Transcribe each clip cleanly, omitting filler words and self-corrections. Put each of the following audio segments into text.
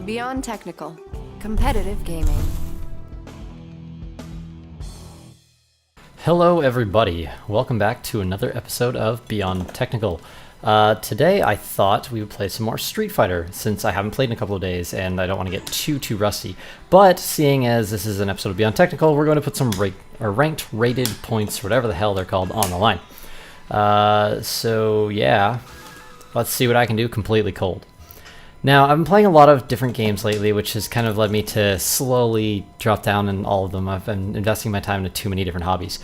Beyond Technical. Competitive gaming. Hello everybody, welcome back to another episode of Beyond Technical. Today I thought we would play some more Street Fighter since I haven't played in a couple of days and I don't want to get too rusty. But seeing as this is an episode of Beyond Technical, we're going to put some ranked rated points, whatever the hell they're called, on the line. So yeah, let's see what I can do completely cold. Now, I've been playing a lot of different games lately, which has kind of led me to slowly drop down in all of them. I've been investing my time into too many different hobbies.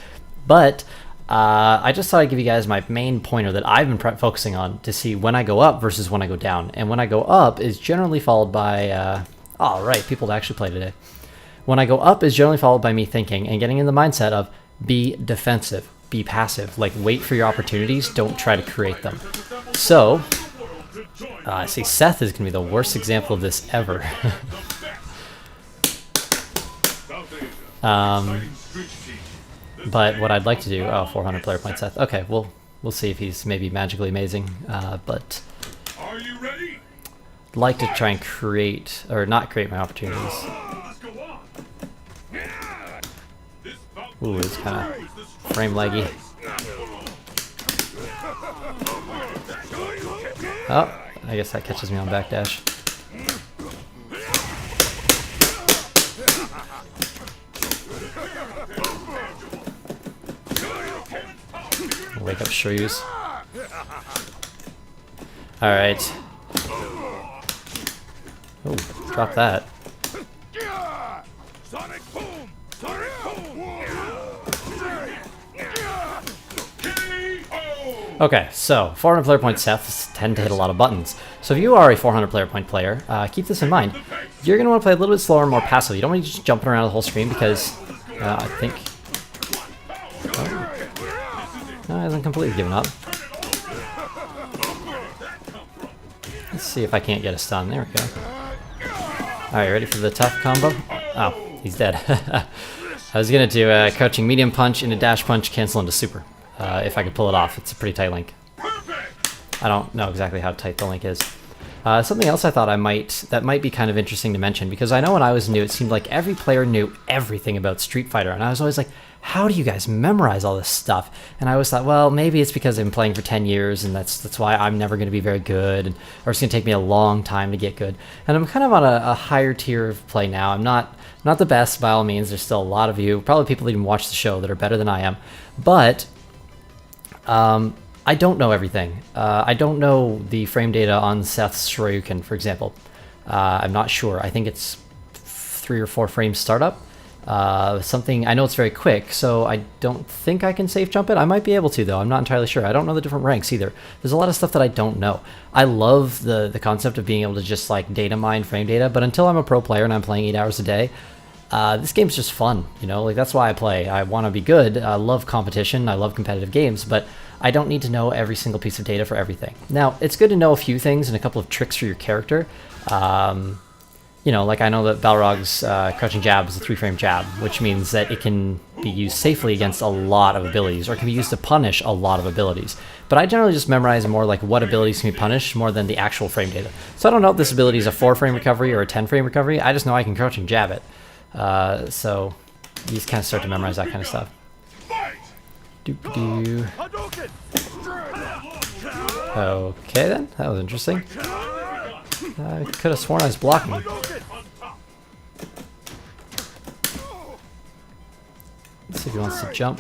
But I just thought I'd give you guys my main pointer that I've been focusing on to see when I go up versus when I go down. And when I go up is generally followed by, people to actually play today. When I go up is generally followed by me thinking and getting in the mindset of be defensive, be passive, like wait for your opportunities, don't try to create them. So, I see Seth is going to be the worst example of this ever. But what I'd like to do, 400 player point Seth. Okay, we'll see if he's maybe magically amazing. But I'd like to try and create, or not create my opportunities. Ooh, it's kind of frame laggy. Oh, I guess that catches me on backdash. Wake up Shrews. Alright. Oh, drop that. Okay, so 400 player point Seths tend to hit a lot of buttons. So if you are a 400 player point player, keep this in mind. You're going to want to play a little bit slower and more passive. You don't want to be just jumping around the whole screen because I think... No, he hasn't completely given up. Let's see if I can't get a stun. There we go. Alright, ready for the tough combo? Oh, he's dead. I was going to do a crouching medium punch into dash punch, cancel into super. If I could pull it off. It's a pretty tight link. I don't know exactly how tight the link is. Something else I thought that might be kind of interesting to mention, because I know when I was new, it seemed like every player knew everything about Street Fighter, and I was always like, how do you guys memorize all this stuff? And I always thought, well, maybe it's because I've been playing for 10 years, and that's why I'm never going to be very good, or it's going to take me a long time to get good. And I'm kind of on a higher tier of play now. I'm not the best by all means. There's still a lot of you, probably people that even watch the show, that are better than I am. But I don't know everything. I don't know the frame data on Seth's Shoryuken, for example. I'm not sure. I think it's 3 or 4 frames startup. I know it's very quick, so I don't think I can safe jump it. I might be able to, though. I'm not entirely sure. I don't know the different ranks either. There's a lot of stuff that I don't know. I love the concept of being able to just like data mine frame data, but until I'm a pro player and I'm playing 8 hours a day, this game's just fun, you know? Like, that's why I play. I want to be good. I love competition. I love competitive games, but I don't need to know every single piece of data for everything. Now, it's good to know a few things and a couple of tricks for your character. You know, like I know that Balrog's crouching jab is a 3-frame jab, which means that it can be used safely against a lot of abilities, or can be used to punish a lot of abilities. But I generally just memorize more like what abilities can be punished more than the actual frame data. So I don't know if this ability is a 4-frame recovery or a 10-frame recovery. I just know I can crouching jab it. So you just kind of start to memorize that kind of stuff. Doop-doo. Okay then, that was interesting. I could have sworn I was blocking. Let's see if he wants to jump.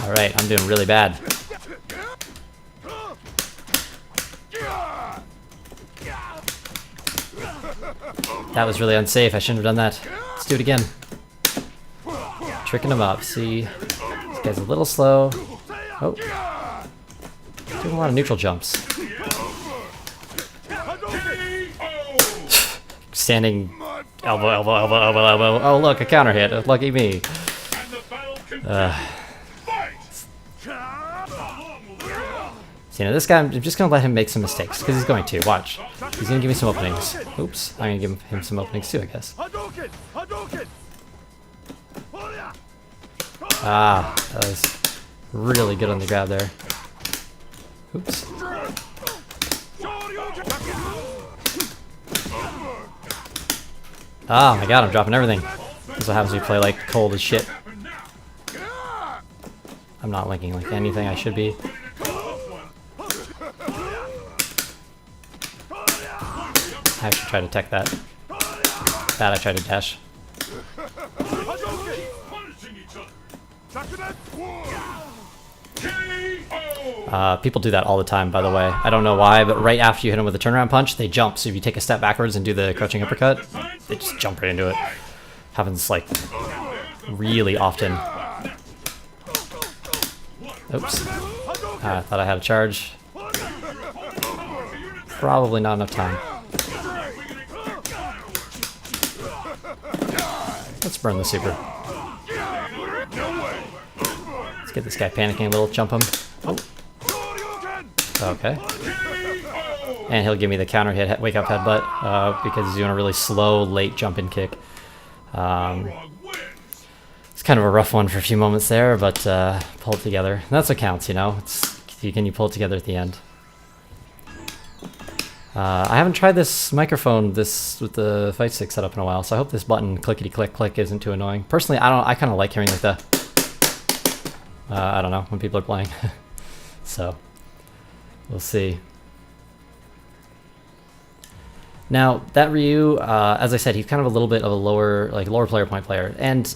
Alright, I'm doing really bad. That was really unsafe. I shouldn't have done that. Let's do it again. Tricking him up. See, this guy's a little slow. Oh, doing a lot of neutral jumps. Standing elbow, elbow, elbow, elbow, elbow. Oh, look, a counter hit. Lucky me. See, now this guy, I'm just going to let him make some mistakes, because he's going to. Watch. He's going to give me some openings. Oops. I'm going to give him some openings too, I guess. Ah, that was really good on the grab there. Oops. Oh my god, I'm dropping everything. That's what happens when you play like cold as shit. I'm not linking like anything I should be. I actually tried to tech that. That I tried to dash. People do that all the time, by the way. I don't know why, but right after you hit them with a turnaround punch, they jump. So if you take a step backwards and do the crouching uppercut, they just jump right into it. Happens like really often. Oops. I thought I had a charge. Probably not enough time. Let's burn the super. Let's get this guy panicking a little, jump him. Oh. Okay. And he'll give me the counter hit, wake up headbutt, because he's doing a really slow, late jump in kick. It's kind of a rough one for a few moments there, but pull it together. And that's what counts, you know? Can you pull it together at the end? I haven't tried this microphone with the fight stick set up in a while, so I hope this button clickety click click isn't too annoying. Personally, I kind of like hearing like the I don't know, when people are playing. So we'll see. Now that Ryu, as I said, he's kind of a little bit of a lower player point player, and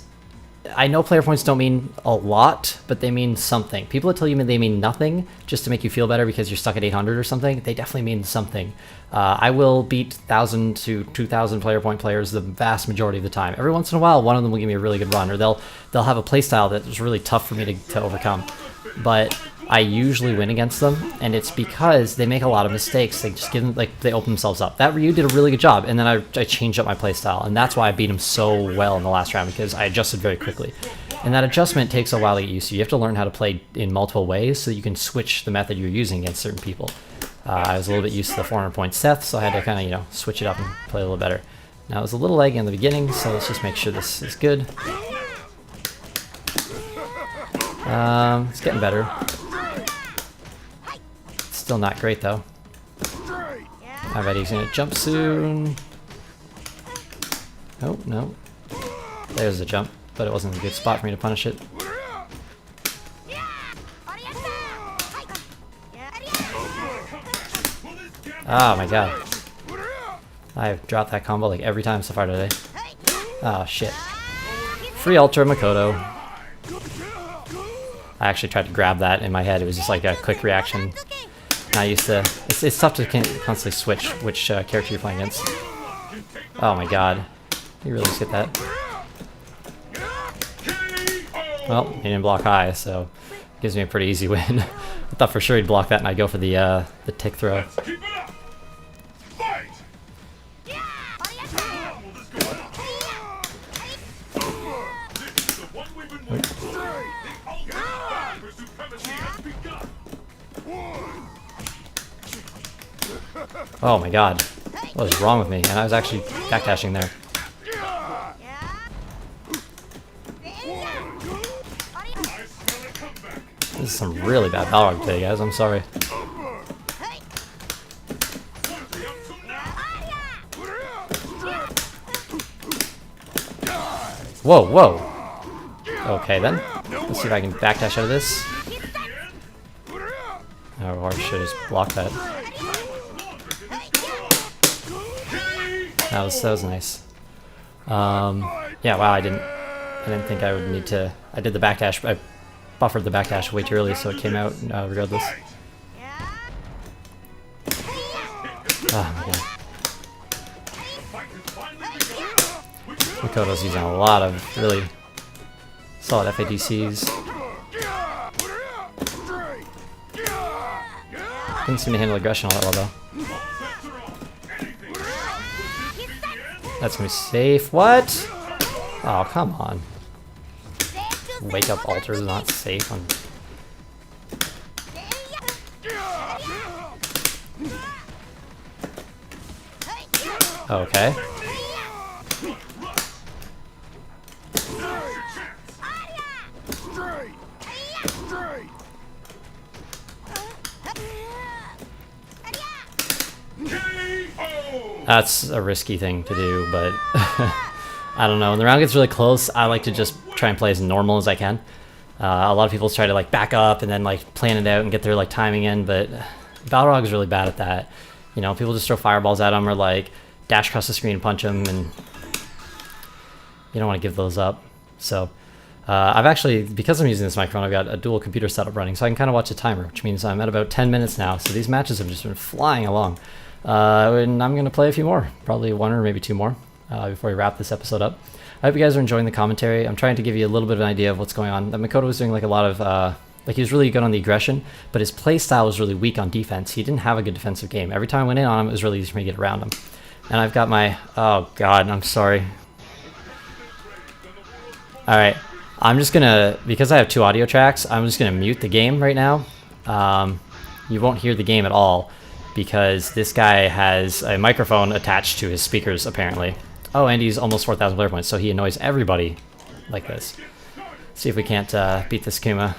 I know player points don't mean a lot, but they mean something. People that tell you they mean nothing just to make you feel better because you're stuck at 800 or something, they definitely mean something. I will beat 1,000 to 2,000 player point players the vast majority of the time. Every once in a while, one of them will give me a really good run, or they'll have a playstyle that's really tough for me to overcome. But I usually win against them, and it's because they make a lot of mistakes. They just they open themselves up. That Ryu did a really good job, and then I changed up my playstyle, and that's why I beat him so well in the last round, because I adjusted very quickly. And that adjustment takes a while to get used to. You have to learn how to play in multiple ways so that you can switch the method you're using against certain people. I was a little bit used to the 400 point Seth, so I had to kind of, switch it up and play a little better. Now it was a little laggy in the beginning, so let's just make sure this is good. It's getting better. Still not great though. I bet he's gonna jump soon. Oh, no. There's the jump, but it wasn't a good spot for me to punish it. Oh my god. I've dropped that combo like every time so far today. Oh shit. Free Ultra Makoto. I actually tried to grab that in my head. It was just like a quick reaction. Not used to. It's tough to constantly switch which character you're playing against. Oh my god. You really just get that. Well, he didn't block high, so it gives me a pretty easy win. I thought for sure he'd block that and I'd go for the tick throw. Oh my god. What was wrong with me? And I was actually backdashing there. This is some really bad Balrog today, guys. I'm sorry. Whoa, whoa. Okay then. Let's see if I can backdash out of this. Oh, or I should just block that. That was nice. Yeah, wow, I didn't think I would need to. I did the backdash. I buffered the backdash way too early, so it came out regardless. Oh my god. Makoto's using a lot of really solid FADCs. Didn't seem to handle aggression all that well though. That's gonna be safe. What? Oh, come on. Wake up altar is not safe on. Okay. That's a risky thing to do, but I don't know. When the round gets really close, I like to just try and play as normal as I can. A lot of people try to like back up and then like plan it out and get their like timing in, but Balrog is really bad at that. You know, people just throw fireballs at him or like dash across the screen and punch him, and you don't want to give those up. So I've actually, because I'm using this microphone, I've got a dual computer setup running, so I can kind of watch the timer, which means I'm at about 10 minutes now. So these matches have just been flying along. And I'm going to play a few more, probably one or maybe two more before we wrap this episode up. I hope you guys are enjoying the commentary. I'm trying to give you a little bit of an idea of what's going on. Makoto was doing like a lot of, like he was really good on the aggression, but his play style was really weak on defense. He didn't have a good defensive game. Every time I went in on him, it was really easy for me to get around him. And I've got my, oh God, I'm sorry. All right. I'm just gonna, because I have two audio tracks, I'm just gonna mute the game right now. You won't hear the game at all because this guy has a microphone attached to his speakers apparently. Oh, and he's almost 4,000 player points, so he annoys everybody like this. See if we can't beat this Kuma.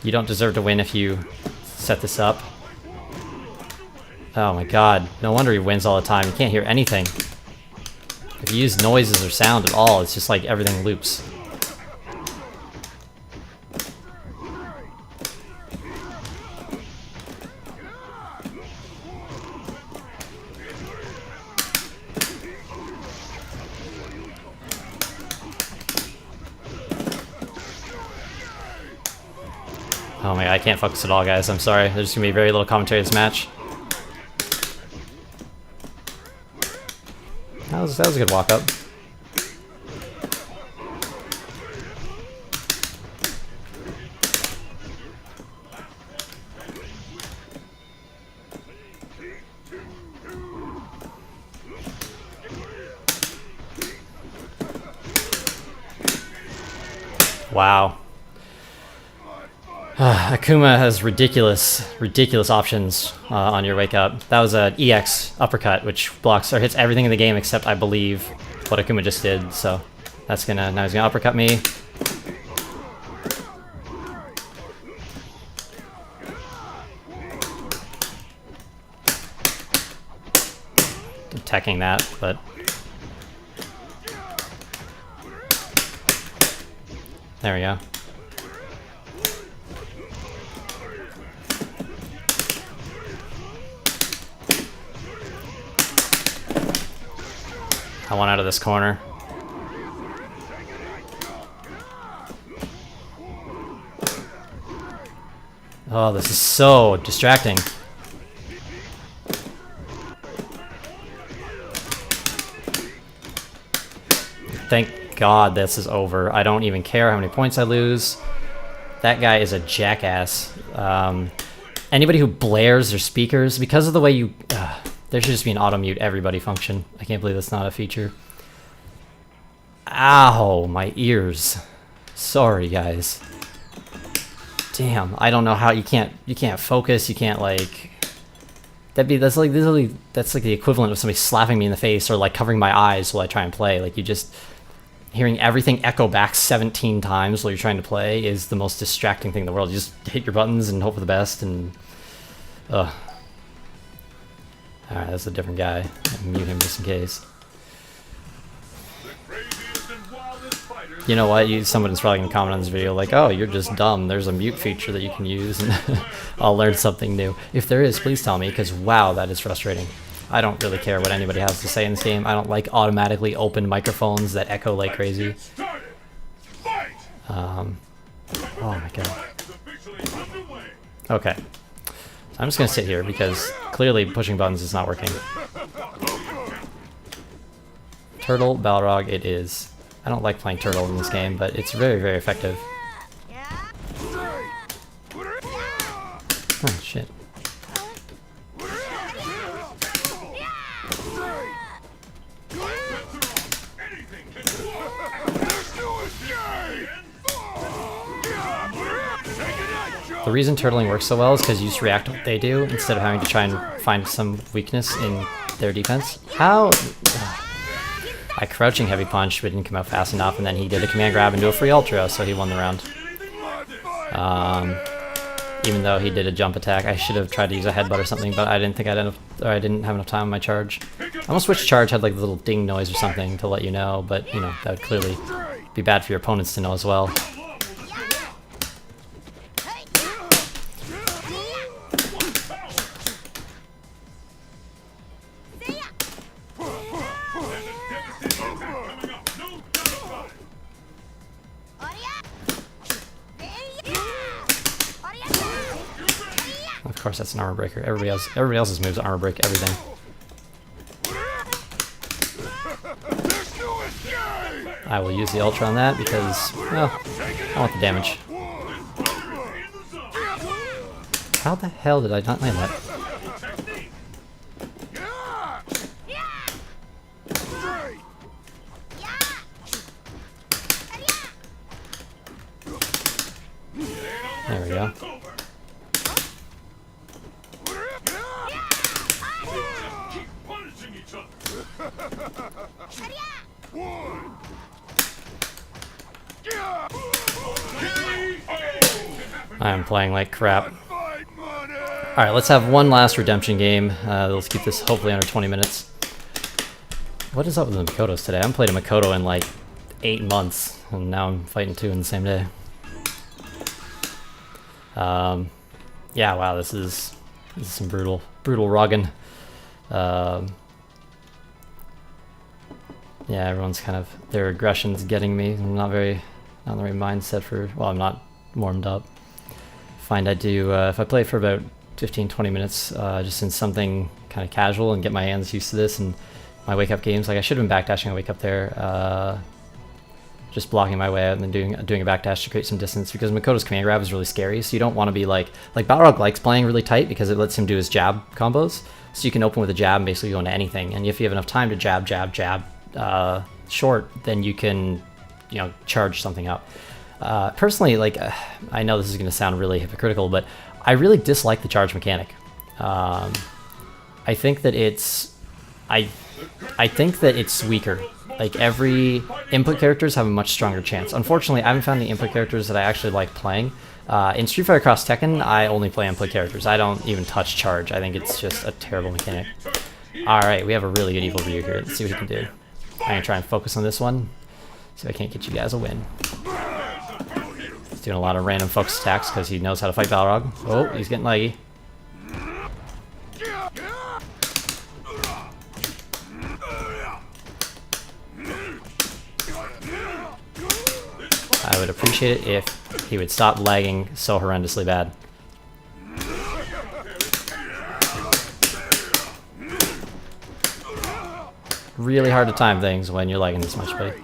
You don't deserve to win if you set this up. Oh my God, no wonder he wins all the time. You can't hear anything. If you use noises or sound at all, it's just like everything loops. Oh my God, I can't focus at all, guys. I'm sorry. There's gonna be very little commentary this match. That was a good walk up. Wow. Akuma has ridiculous options on your wake up. That was an EX uppercut, which blocks or hits everything in the game except, I believe, what Akuma just did. So that's gonna, now he's gonna uppercut me. I'm teching that, but there we go. I want out of this corner. Oh, this is so distracting. Thank God this is over. I don't even care how many points I lose. That guy is a jackass. Anybody who blares their speakers, because of the way you... there should just be an auto-mute everybody function. I can't believe that's not a feature. Ow, my ears. Sorry, guys. Damn, I don't know how you can't focus, you can't like... That's like the equivalent of somebody slapping me in the face or like covering my eyes while I try and play. Like you just... Hearing everything echo back 17 times while you're trying to play is the most distracting thing in the world. You just hit your buttons and hope for the best and... Ugh. Alright, that's a different guy. I'll mute him just in case. You know what? Someone's probably going to comment on this video like, oh, you're just dumb. There's a mute feature that you can use and I'll learn something new. If there is, please tell me, because wow, that is frustrating. I don't really care what anybody has to say in this game. I don't like automatically open microphones that echo like crazy. Oh my God. Okay. I'm just going to sit here because clearly pushing buttons is not working. Turtle, Balrog, it is. I don't like playing Turtle in this game, but it's very, very effective. Oh, shit. The reason turtling works so well is because you just react to what they do instead of having to try and find some weakness in their defense. How? I crouching heavy punch, but didn't come out fast enough, and then he did a command grab into a free ultra, so he won the round. even though he did a jump attack. I should have tried to use a headbutt or something, but I didn't think I didn't have enough time on my charge. I almost wish charge had like the little ding noise or something to let you know, but you know, that would clearly be bad for your opponents to know as well. Of course, that's an armor breaker. Everybody else's moves armor break everything. I will use the ultra on that because, well, I want the damage. How the hell did I not land that? There we go. I'm playing like crap. Alright, let's have one last redemption game. Let's keep this hopefully under 20 minutes. What is up with the Makotos today? I haven't played a Makoto in like 8 months, and now I'm fighting 2 in the same day. Yeah, wow, this is some brutal Roggen. Yeah, everyone's kind of, their aggression's getting me. I'm not in the right mindset for, well, I'm not warmed up. Find I do, if I play for about 15-20 minutes, just in something kind of casual and get my hands used to this, and my wake up games, like I should have been backdashing a wake up there, just blocking my way out and then doing a backdash to create some distance, because Makoto's command grab is really scary, so you don't want to be like Balrog likes playing really tight because it lets him do his jab combos, so you can open with a jab and basically go into anything, and if you have enough time to jab short, then you can, you know, charge something up. Personally, like, I know this is going to sound really hypocritical, but I really dislike the charge mechanic. I think that it's weaker. Like, every input characters have a much stronger chance. Unfortunately, I haven't found the input characters that I actually like playing. In Street Fighter Cross Tekken, I only play input characters. I don't even touch charge. I think it's just a terrible mechanic. Alright, we have a really good Evil Ryu here. Let's see what he can do. I'm going to try and focus on this one, so I can't get you guys a win. He's doing a lot of random focus attacks because he knows how to fight Balrog. Oh, he's getting leggy. I would appreciate it if he would stop lagging so horrendously bad. Really hard to time things when you're lagging this much, buddy.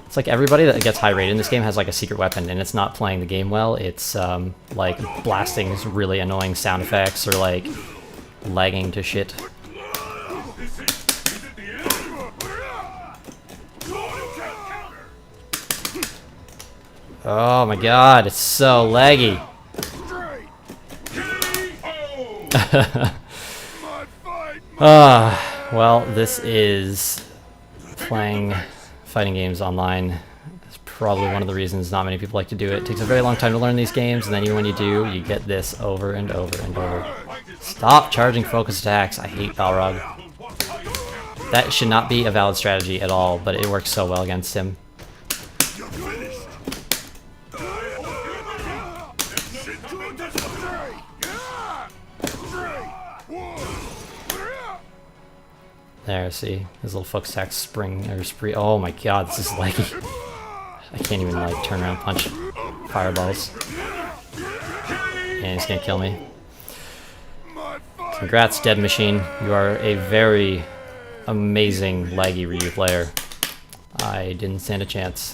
It's like everybody that gets high rated in this game has like a secret weapon, and it's not playing the game well. It's like blasting really annoying sound effects or like lagging to shit. Oh my god, it's so laggy. Well, this is playing fighting games online. It's probably one of the reasons not many people like to do it. It takes a very long time to learn these games, and then even when you do, you get this over and over and over. Stop charging focus attacks. I hate Balrog. That should not be a valid strategy at all, but it works so well against him. There, see? His little focus attack spring or spree. Oh my god, this is laggy. I can't even like turn around and punch fireballs. And he's gonna kill me. Congrats, Dead Machine. You are a very amazing laggy Ryu player. I didn't stand a chance.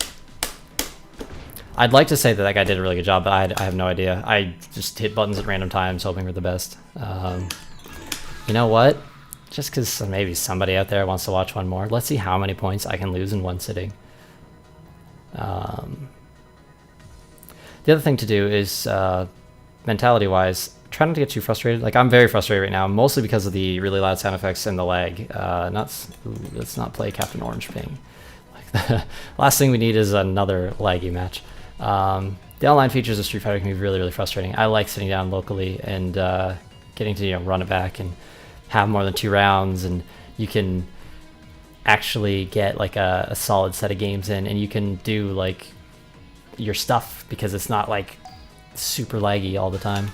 I'd like to say that guy did a really good job, but I have no idea. I just hit buttons at random times hoping for the best. You know what? Just because maybe somebody out there wants to watch one more, let's see how many points I can lose in one sitting. The other thing to do is, mentality-wise, try not to get too frustrated. Like, I'm very frustrated right now, mostly because of the really loud sound effects and the lag. Let's not play Captain Orange Ping. Like, the last thing we need is another laggy match. The online features of Street Fighter can be really, really frustrating. I like sitting down locally and getting to run it back and have more than 2 rounds, and you can actually get like a solid set of games in, and you can do like your stuff because it's not like super laggy all the time.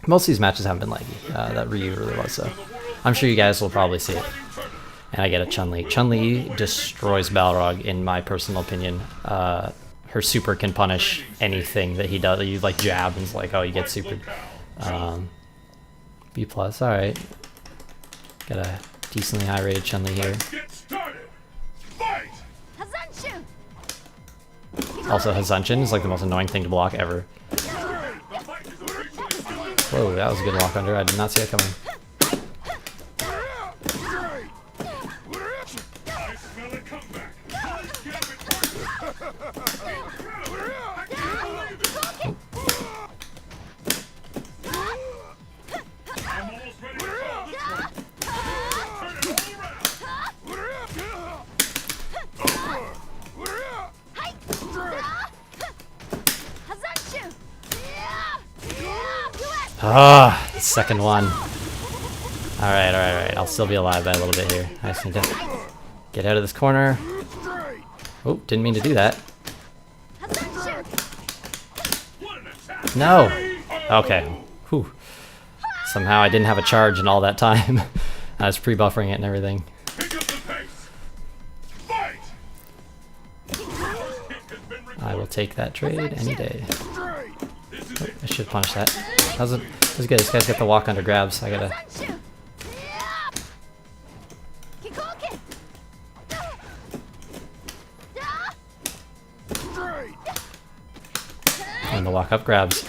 Most of these matches haven't been laggy. That Ryu really was, so I'm sure you guys will probably see it. And I get a Chun-Li. Chun-Li destroys Balrog, in my personal opinion. Her super can punish anything that he does. You like jab and it's like, oh, you get supered. B+, alright. Got a decently high rated Chun-Li here. Also, Hazunshin is like the most annoying thing to block ever. Whoa, that was a good lock under. I did not see it coming. Ah, the second one. Alright, alright, alright. I'll still be alive by a little bit here. I just need to get out of this corner. Oh, didn't mean to do that. No! Okay. Whew. Somehow I didn't have a charge in all that time. I was pre-buffering it and everything. I will take that trade any day. Oh, I should punish that. How's it? That's good. This guy's got the walk under grabs. I gotta. And the walk up grabs.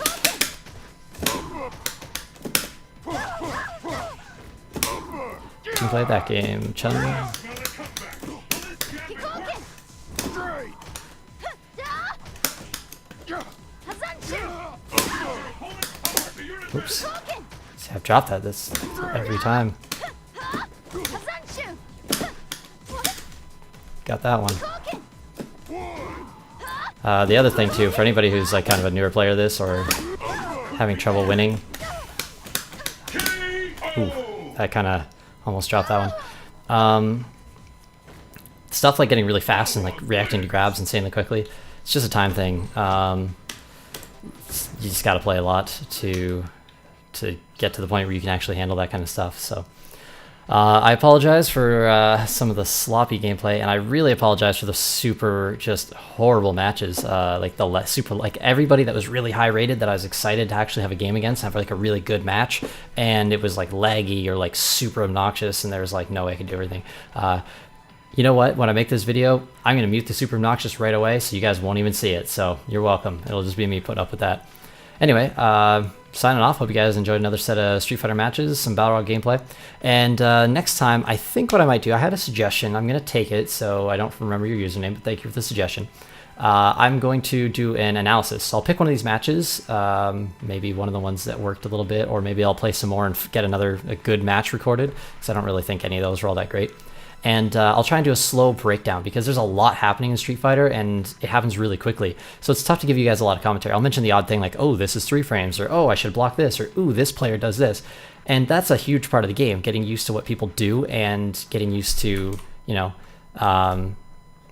Can play that game, Chun. Oops. See, I've dropped that this every time. Got that one. The other thing too, for anybody who's like kind of a newer player of this or having trouble winning. Ooh, that kind of almost dropped that one. Stuff like getting really fast and like reacting to grabs insanely quickly. It's just a time thing. You just got to play a lot to get to the point where you can actually handle that kind of stuff. So I apologize for some of the sloppy gameplay, and I really apologize for the super just horrible matches. Like the super, like everybody that was really high rated that I was excited to actually have a game against, have like a really good match, and it was like laggy or like super obnoxious, and there was like no way I could do everything. You know what? When I make this video, I'm going to mute the super obnoxious right away so you guys won't even see it. So you're welcome. It'll just be me putting up with that. Anyway, signing off. Hope you guys enjoyed another set of Street Fighter matches, some Balrog gameplay. And next time, I think what I might do, I had a suggestion. I'm going to take it, so I don't remember your username, but thank you for the suggestion. I'm going to do an analysis. So I'll pick one of these matches, maybe one of the ones that worked a little bit, or maybe I'll play some more and get a good match recorded, because I don't really think any of those were all that great. And I'll try and do a slow breakdown because there's a lot happening in Street Fighter and it happens really quickly. So it's tough to give you guys a lot of commentary. I'll mention the odd thing like, oh, this is 3 frames, or oh, I should block this, or ooh, this player does this. And that's a huge part of the game, getting used to what people do and getting used to, you know,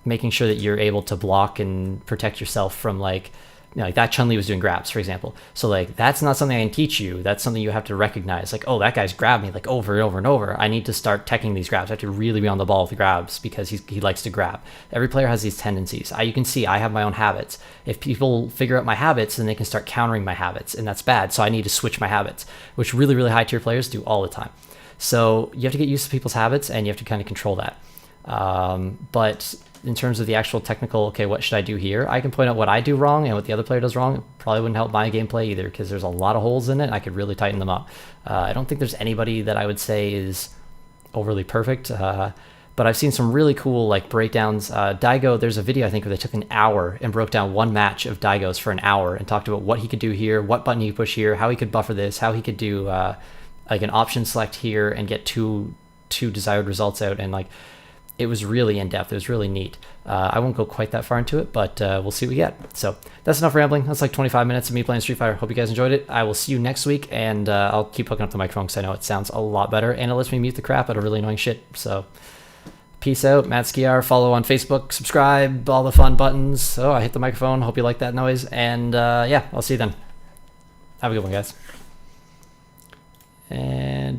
making sure that you're able to block and protect yourself from like, you know, like that Chun-Li was doing grabs, for example. So like that's not something I can teach you. That's something you have to recognize. Like, oh, that guy's grabbed me like over and over and over. I need to start teching these grabs. I have to really be on the ball with the grabs because he likes to grab. Every player has these tendencies. You can see I have my own habits. If people figure out my habits, then they can start countering my habits, and that's bad. So I need to switch my habits, which really, really high tier players do all the time. So you have to get used to people's habits and you have to kind of control that. But in terms of the actual technical, okay, what should I do here? I can point out what I do wrong and what the other player does wrong. It probably wouldn't help my gameplay either because there's a lot of holes in it. I could really tighten them up. I don't think there's anybody that I would say is overly perfect, but I've seen some really cool like breakdowns. Daigo, there's a video I think where they took an hour and broke down one match of Daigo's for an hour and talked about what he could do here, what button he could push here, how he could buffer this, how he could do like an option select here and get two desired results out. And like, it was really in-depth. It was really neat. I won't go quite that far into it, but we'll see what we get. So that's enough rambling. That's like 25 minutes of me playing Street Fighter. Hope you guys enjoyed it. I will see you next week, and I'll keep hooking up the microphone because I know it sounds a lot better, and it lets me mute the crap out of really annoying shit. So peace out. Matt Skiar. Follow on Facebook. Subscribe. All the fun buttons. Oh, I hit the microphone. Hope you like that noise. And yeah, I'll see you then. Have a good one, guys. And